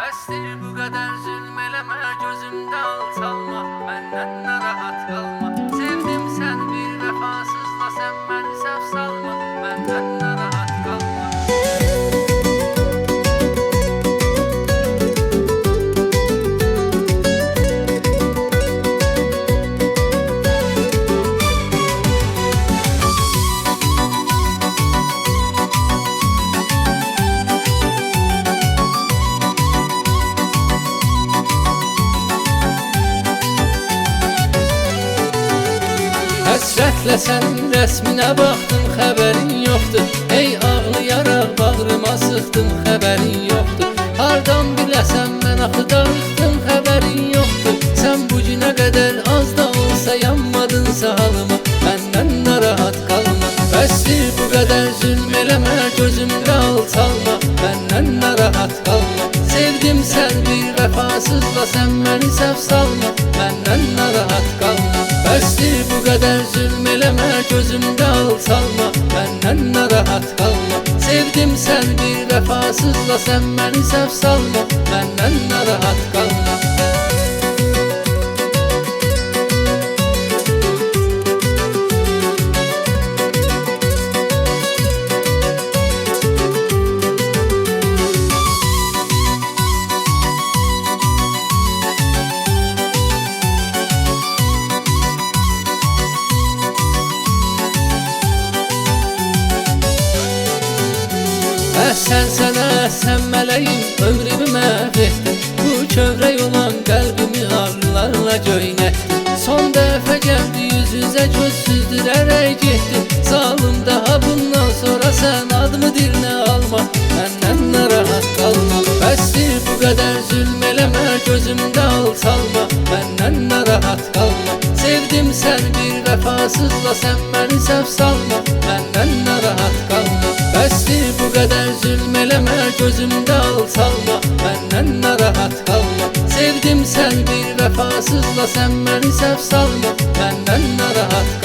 Bəsdir bu qədər zülm eləmə, gözümdə alçalma, məndən narahat qalma. Sevdim sən bir vəfasızla, sən məni səhv salma, məndən narahat qalma. Həsrətlə sənin rəsminə baxdım, xəbərin yoxdur. Ey ağlayaraq bağrıma sıxdım, xəbərin yoxdur. Hardan biləsən mən axı darıxdım, xəbərin yoxdur. Sən bu günə qədər az da olsa yanmadınsa halıma, məndən narahat qalma. Bəsdir bu qədər zülm eləmə, gözümdə alçalma, məndən narahat qalma. Sevdim sən bir vəfasızla, sən məni səhv salma, məndən narahat qalma. Bəsdir bu qədər zülm eləmə, gözümdə alçalma, məndən narahat qalma. Sevdim sən bir vəfasızla, sən məni səhv salma, məndən narahat qalma. Sən mələyim, ömrümü məhv etdin. Bu kövrək olan qəlbimi ağrılarla göynətdin. Son dəfə gəldi yüz üzə, gözsüzdürərək getdin. Zalım daha bundan sonra sən adımı dilinə alma, məndən narahat qalma. Bəsdir bu qədər zülm eləmə, gözümdə alçalma, məndən narahat qalma. Sevdim sən bir vəfasızla, sən məni səhv salma, məndən narahat qalma. Bəsdir bu qədər zülm eləmə, gözümdə alçalma, məndən narahat qalma. Sevdim sən bir vəfasızla, sən məni səhv salma, məndən narahat qalma.